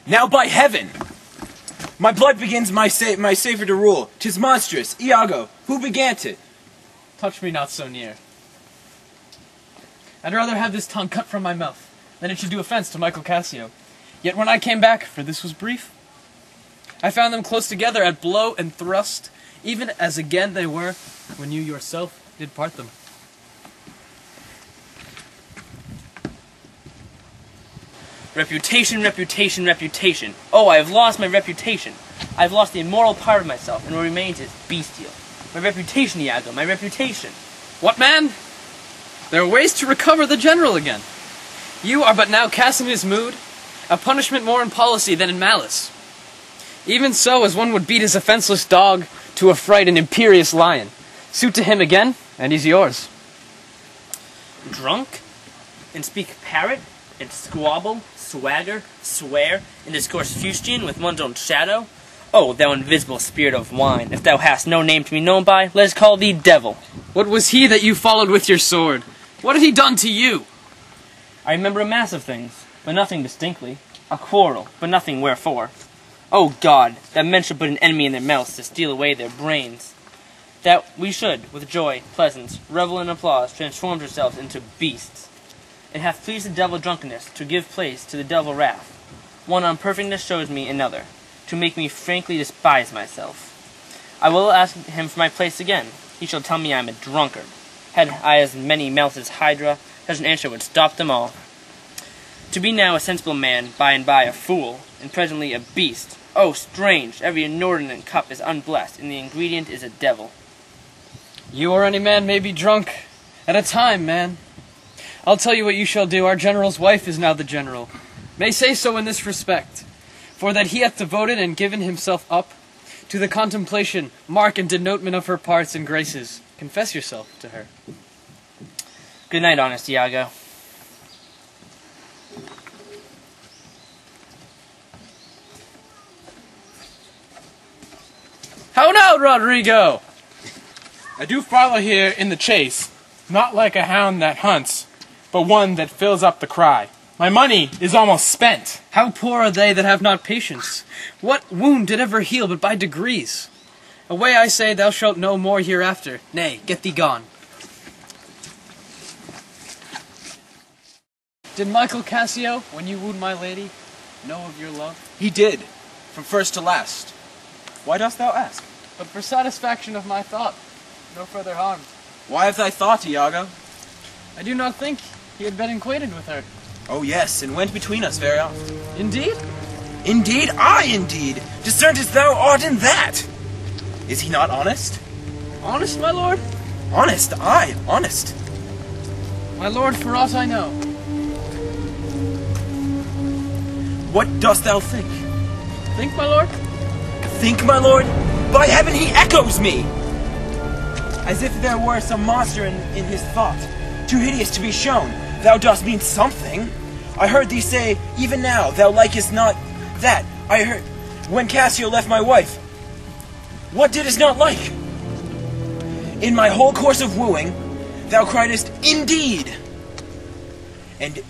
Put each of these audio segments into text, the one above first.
Now by heaven! My blood begins my savior to rule. 'Tis monstrous. Iago, who began it? Touch me not so near. I'd rather have this tongue cut from my mouth than it should do offense to Michael Cassio. Yet when I came back, for this was brief, I found them close together at blow and thrust, even as again they were when you yourself did part them. Reputation, reputation, reputation. Oh, I have lost my reputation. I have lost the immoral part of myself, and what remains is bestial. My reputation, Iago, my reputation. What, man? There are ways to recover the general again. You are but now cast in his mood, a punishment more in policy than in malice. Even so, as one would beat his offenseless dog to affright an imperious lion. Suit to him again, and he's yours. Drunk? And speak parrot? And squabble, swagger, swear, and discourse fustian with one's own shadow? Oh, thou invisible spirit of wine, if thou hast no name to be known by, let us call thee devil. What was he that you followed with your sword? What had he done to you? I remember a mass of things, but nothing distinctly. A quarrel, but nothing wherefore. Oh God, that men should put an enemy in their mouths to steal away their brains. That we should, with joy, pleasance, revel and applause, transform ourselves into beasts. It hath pleased the devil drunkenness to give place to the devil wrath. One unperfectness shows me another, to make me frankly despise myself. I will ask him for my place again. He shall tell me I am a drunkard. Had I as many mouths as Hydra, such an answer would stop them all. To be now a sensible man, by and by a fool, and presently a beast. Oh, strange! Every inordinate cup is unblessed, and the ingredient is a devil. You or any man may be drunk at a time, man. I'll tell you what you shall do. Our general's wife is now the general. May say so in this respect, for that he hath devoted and given himself up to the contemplation, mark, and denotement of her parts and graces. Confess yourself to her. Good night, honest Iago. How now, Rodrigo? I do follow here in the chase, not like a hound that hunts, but one that fills up the cry. My money is almost spent. How poor are they that have not patience? What wound did ever heal but by degrees? Away, I say, thou shalt know more hereafter. Nay, get thee gone. Did Michael Cassio, when you wooed my lady, know of your love? He did, from first to last. Why dost thou ask? But for satisfaction of my thought, no further harm. Why of thy thought, Iago? I do not think he had been acquainted with her. Oh yes, and went between us very often. Indeed? Indeed, I indeed! Discernest thou aught in that? Is he not honest? Honest, my lord? Honest, aye, honest. My lord, for aught I know. What dost thou think? Think, my lord? Think, my lord? By heaven, he echoes me! As if there were some monster in his thought, too hideous to be shown. Thou dost mean something. I heard thee say, even now, thou likest not that. I heard, when Cassio left my wife. What didst not like? In my whole course of wooing, thou criedest, indeed! And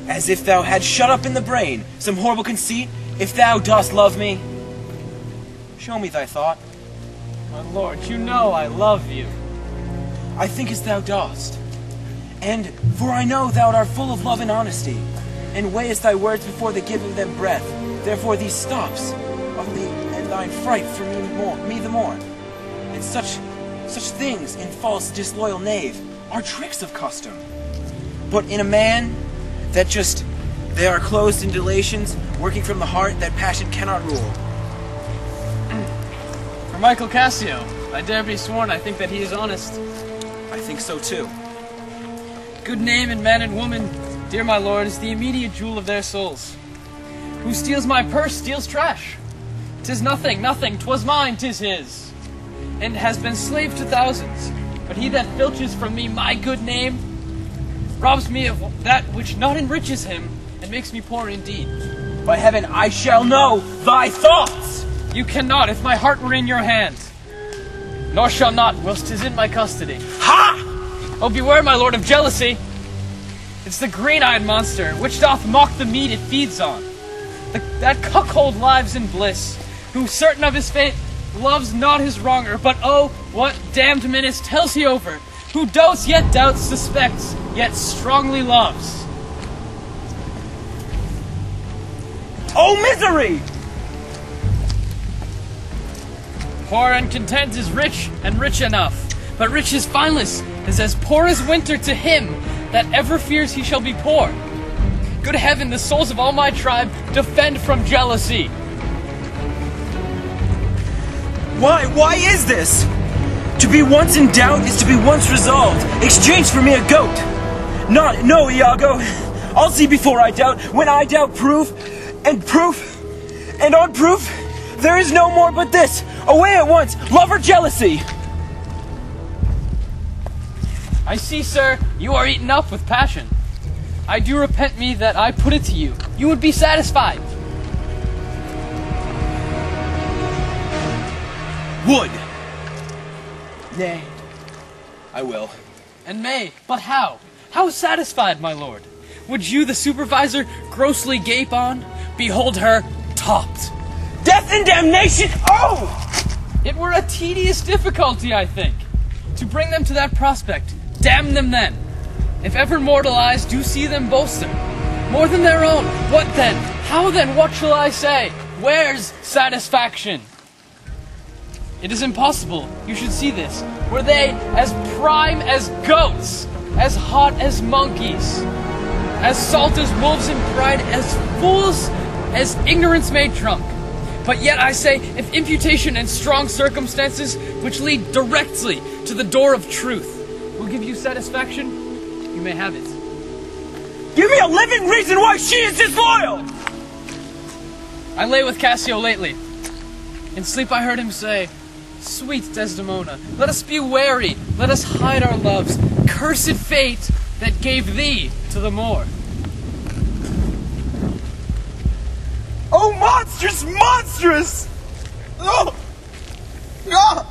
as if thou had shut up in the brain some horrible conceit, if thou dost love me, show me thy thought. My lord, you know I love you. I think as thou dost. And for I know thou art full of love and honesty, and weighest thy words before the giving them breath. Therefore these stops of thee and thine fright for me the more. And such things in false disloyal knave are tricks of custom. But in a man that just they are closed in dilations, working from the heart that passion cannot rule. For Michael Cassio, I dare be sworn I think that he is honest. I think so too. Good name in man and woman, dear my lord, is the immediate jewel of their souls. Who steals my purse steals trash. 'Tis nothing, nothing, 'twas mine, 'tis his. And has been slave to thousands. But he that filches from me my good name robs me of that which not enriches him, and makes me poor indeed. By heaven, I shall know thy thoughts! You cannot if my heart were in your hand, nor shall not whilst 'tis in my custody. Ha! Oh, beware, my lord, of jealousy! It's the green-eyed monster, which doth mock the meat it feeds on. that cuckold lives in bliss, who, certain of his fate, loves not his wronger, but oh, what damned menace tells he over, who dotes yet doubts, suspects, yet strongly loves. Oh, misery! Poor and content is rich, and rich enough, but rich is fineless, is as poor as winter to him that ever fears he shall be poor. Good heaven, the souls of all my tribe defend from jealousy. Why is this? To be once in doubt is to be once resolved. Exchange for me a goat. No, Iago. I'll see before I doubt. When I doubt, proof, and on proof, there is no more but this. Away at once, love or jealousy. I see, sir, you are eaten up with passion. I do repent me that I put it to you. You would be satisfied. Would. Nay, I will. And may, but how? How satisfied, my lord? Would you, the supervisor, grossly gape on? Behold her topped. Death and damnation! Oh! It were a tedious difficulty, I think, to bring them to that prospect. Damn them then. If ever mortal eyes do see them boasting, more than their own, what then? How then? What shall I say? Where's satisfaction? It is impossible. You should see this. Were they as prime as goats, as hot as monkeys, as salt as wolves in pride, as fools as ignorance made drunk? But yet I say, if imputation and strong circumstances, which lead directly to the door of truth, will give you satisfaction, you may have it. Give me a living reason why she is disloyal! I lay with Cassio lately. In sleep I heard him say, "Sweet Desdemona, let us be wary, let us hide our loves. Cursed fate that gave thee to the Moor." Oh, monstrous, monstrous! Oh! Ah!